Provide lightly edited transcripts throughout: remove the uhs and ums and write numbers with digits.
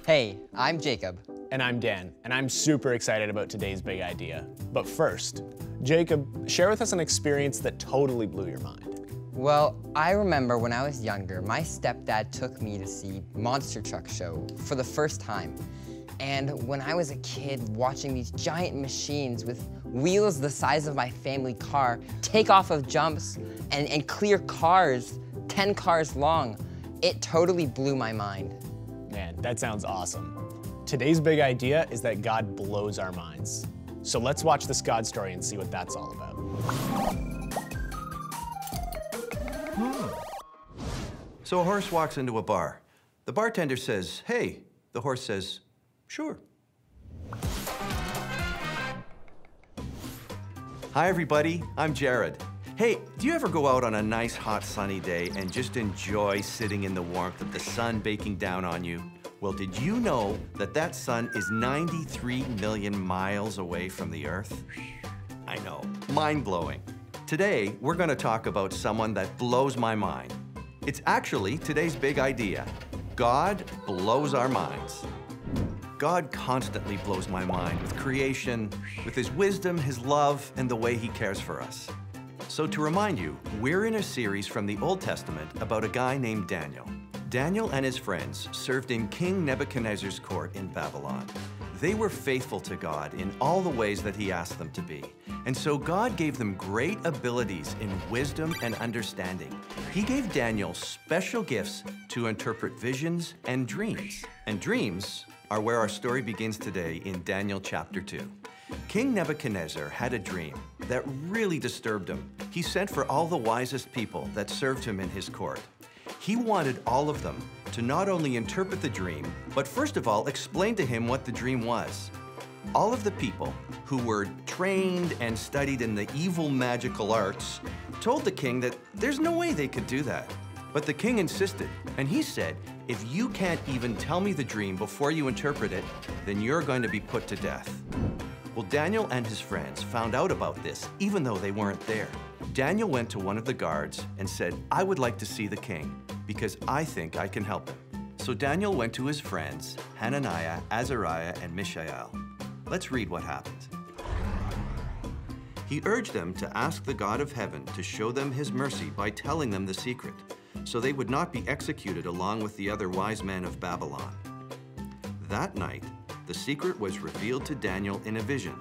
Hey, I'm Jacob. And I'm Dan, and I'm super excited about today's big idea. But first, Jacob, share with us an experience that totally blew your mind. Well, I remember when I was younger, my stepdad took me to see Monster Truck Show for the first time. And when I was a kid watching these giant machines with wheels the size of my family car take off of jumps and clear cars, 10 cars long, it totally blew my mind. Man, that sounds awesome. Today's big idea is that God blows our minds. So let's watch this God story and see what that's all about. So a horse walks into a bar. The bartender says, "Hey." The horse says, "Sure." Hi, everybody. I'm Jared. Hey, do you ever go out on a nice, hot, sunny day and just enjoy sitting in the warmth of the sun baking down on you? Well, did you know that that sun is 93 million miles away from the Earth? I know, mind-blowing. Today, we're going to talk about someone that blows my mind. It's actually today's big idea. God blows our minds. God constantly blows my mind with creation, with His wisdom, His love, and the way He cares for us. So to remind you, we're in a series from the Old Testament about a guy named Daniel. Daniel and his friends served in King Nebuchadnezzar's court in Babylon. They were faithful to God in all the ways that He asked them to be. And so God gave them great abilities in wisdom and understanding. He gave Daniel special gifts to interpret visions and dreams. And dreams are where our story begins today in Daniel chapter 2. King Nebuchadnezzar had a dream that really disturbed him. He sent for all the wisest people that served him in his court. He wanted all of them to not only interpret the dream, but first of all, explain to him what the dream was. All of the people who were trained and studied in the evil magical arts told the king that there's no way they could do that. But the king insisted, and he said, "If you can't even tell me the dream before you interpret it, then you're going to be put to death." Well, Daniel and his friends found out about this, even though they weren't there. Daniel went to one of the guards and said, "I would like to see the king, because I think I can help him." So Daniel went to his friends, Hananiah, Azariah, and Mishael. Let's read what happened. He urged them to ask the God of heaven to show them His mercy by telling them the secret, so they would not be executed along with the other wise men of Babylon. That night, the secret was revealed to Daniel in a vision.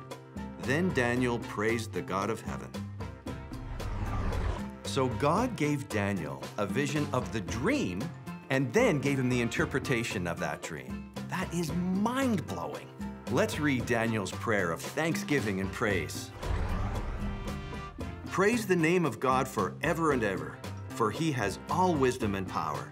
Then Daniel praised the God of heaven. So God gave Daniel a vision of the dream and then gave him the interpretation of that dream. That is mind-blowing. Let's read Daniel's prayer of thanksgiving and praise. Praise the name of God forever and ever, for He has all wisdom and power.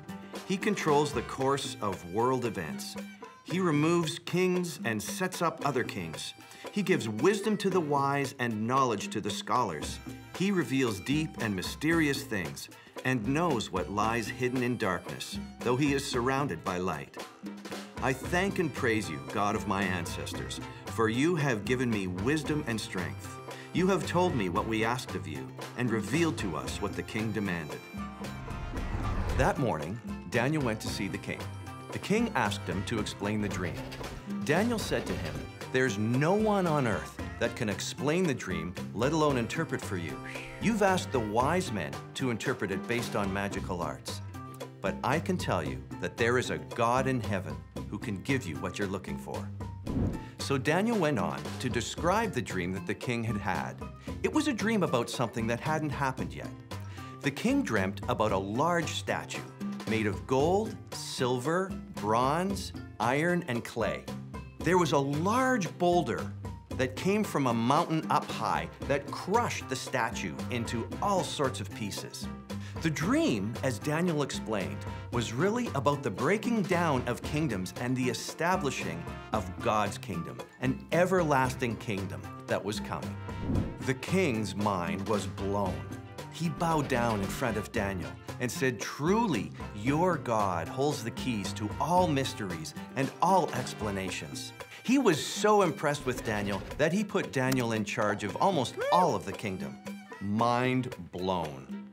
He controls the course of world events. He removes kings and sets up other kings. He gives wisdom to the wise and knowledge to the scholars. He reveals deep and mysterious things and knows what lies hidden in darkness, though He is surrounded by light. I thank and praise You, God of my ancestors, for You have given me wisdom and strength. You have told me what we asked of You and revealed to us what the king demanded. That morning, Daniel went to see the king. The king asked him to explain the dream. Daniel said to him, "There's no one on earth that can explain the dream, let alone interpret for you. You've asked the wise men to interpret it based on magical arts. But I can tell you that there is a God in heaven who can give you what you're looking for." So Daniel went on to describe the dream that the king had had. It was a dream about something that hadn't happened yet. The king dreamt about a large statue made of gold, silver, bronze, iron, and clay. There was a large boulder that came from a mountain up high that crushed the statue into all sorts of pieces. The dream, as Daniel explained, was really about the breaking down of kingdoms and the establishing of God's kingdom, an everlasting kingdom that was coming. The king's mind was blown. He bowed down in front of Daniel and said, "Truly, your God holds the keys to all mysteries and all explanations." He was so impressed with Daniel that he put Daniel in charge of almost all of the kingdom. Mind blown.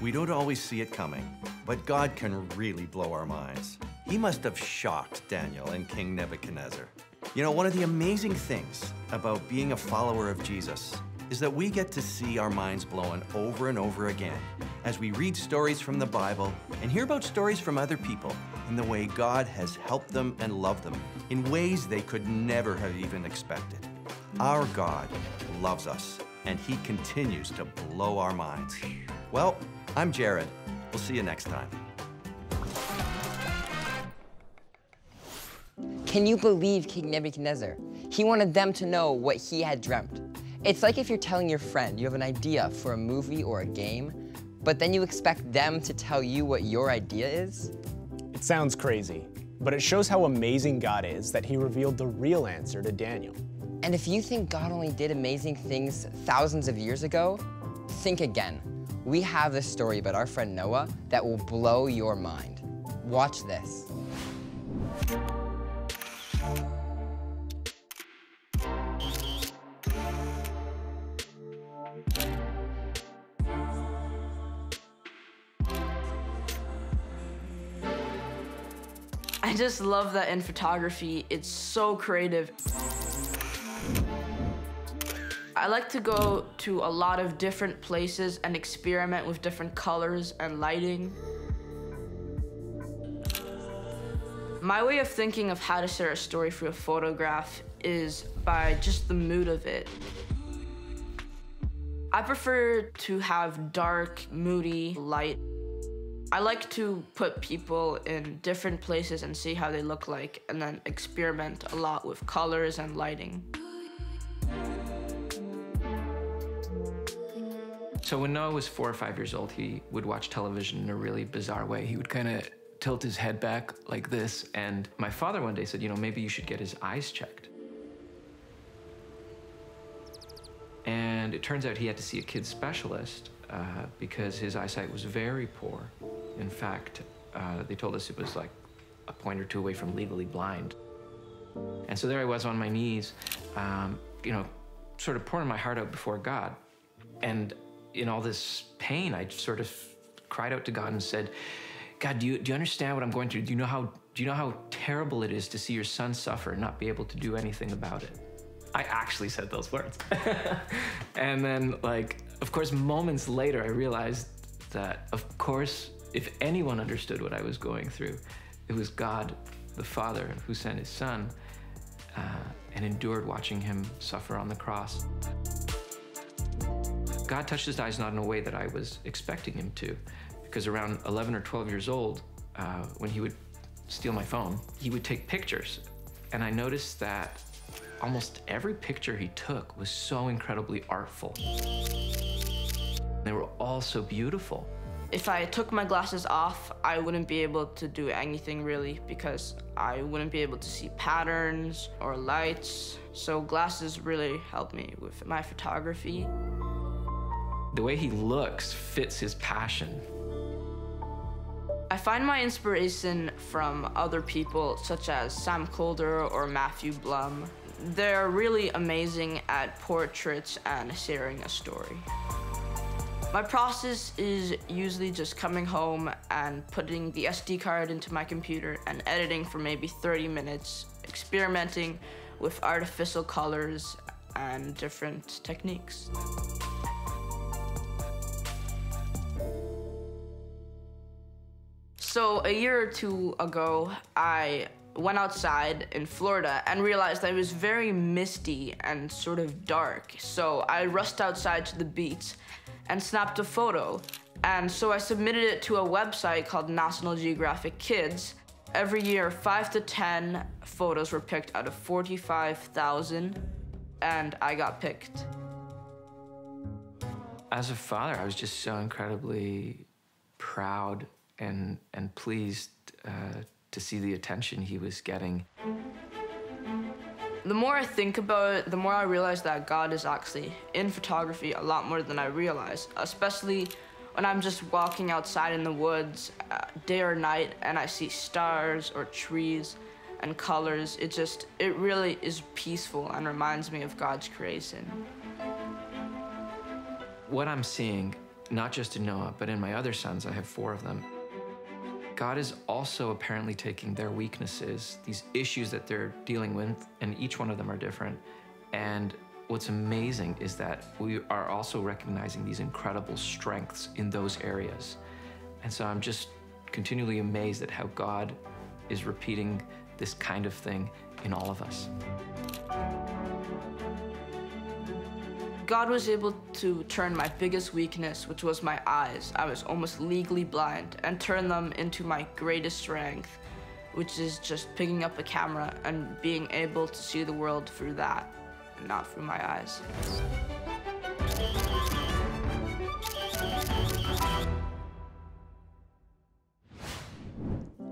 We don't always see it coming, but God can really blow our minds. He must have shocked Daniel and King Nebuchadnezzar. You know, one of the amazing things about being a follower of Jesus is that we get to see our minds blown over and over again as we read stories from the Bible and hear about stories from other people and the way God has helped them and loved them in ways they could never have even expected. Our God loves us, and He continues to blow our minds. Well, I'm Jared. We'll see you next time. Can you believe King Nebuchadnezzar? He wanted them to know what he had dreamt. It's like if you're telling your friend you have an idea for a movie or a game, but then you expect them to tell you what your idea is? It sounds crazy, but it shows how amazing God is that He revealed the real answer to Daniel. And if you think God only did amazing things thousands of years ago, think again. We have this story about our friend Noah that will blow your mind. Watch this. I just love that in photography, it's so creative. I like to go to a lot of different places and experiment with different colors and lighting. My way of thinking of how to share a story through a photograph is by just the mood of it. I prefer to have dark, moody light. I like to put people in different places and see how they look like, and then experiment a lot with colors and lighting. So when Noah was 4 or 5 years old, he would watch television in a really bizarre way. He would kind of tilt his head back like this, and my father one day said, you know, maybe you should get his eyes checked. And it turns out he had to see a kid specialist because his eyesight was very poor. In fact, they told us it was like a point or two away from legally blind. And so there I was on my knees, you know, sort of pouring my heart out before God. And in all this pain, I sort of cried out to God and said, God, do you understand what I'm going through? Do you know how terrible it is to see your son suffer and not be able to do anything about it? I actually said those words. And then, like, of course, moments later, I realized that, of course, if anyone understood what I was going through, it was God, the Father, who sent His Son and endured watching Him suffer on the cross. God touched his eyes not in a way that I was expecting Him to, because around 11 or 12 years old, when he would steal my phone, he would take pictures. And I noticed that almost every picture he took was so incredibly artful. They were all so beautiful. If I took my glasses off, I wouldn't be able to do anything really, because I wouldn't be able to see patterns or lights. So glasses really help me with my photography. The way he looks fits his passion. I find my inspiration from other people such as Sam Colder or Matthew Blum. They're really amazing at portraits and sharing a story. My process is usually just coming home and putting the SD card into my computer and editing for maybe 30 minutes, experimenting with artificial colors and different techniques. So a year or two ago, I went outside in Florida and realized that it was very misty and sort of dark. So I rushed outside to the beach and snapped a photo. And so I submitted it to a website called National Geographic Kids. Every year, 5 to 10 photos were picked out of 45,000, and I got picked. As a father, I was just so incredibly proud and pleased to see the attention he was getting. The more I think about it, the more I realize that God is actually in photography a lot more than I realize, especially when I'm just walking outside in the woods, day or night, and I see stars or trees and colors. It really is peaceful and reminds me of God's creation. What I'm seeing, not just in Noah, but in my other sons, I have 4 of them, God is also apparently taking their weaknesses, these issues that they're dealing with, and each one of them are different. And what's amazing is that we are also recognizing these incredible strengths in those areas. And so I'm just continually amazed at how God is repeating this kind of thing in all of us. God was able to turn my biggest weakness, which was my eyes. I was almost legally blind, and turn them into my greatest strength, which is just picking up a camera and being able to see the world through that, and not through my eyes.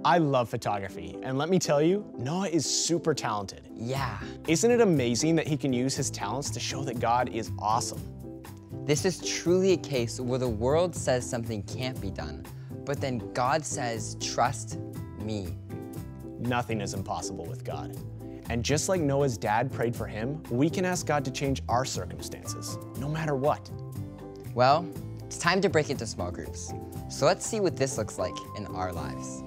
I love photography, and let me tell you, Noah is super talented. Yeah. Isn't it amazing that he can use his talents to show that God is awesome? This is truly a case where the world says something can't be done, but then God says, trust me. Nothing is impossible with God. And just like Noah's dad prayed for him, we can ask God to change our circumstances, no matter what. Well, it's time to break into small groups. So let's see what this looks like in our lives.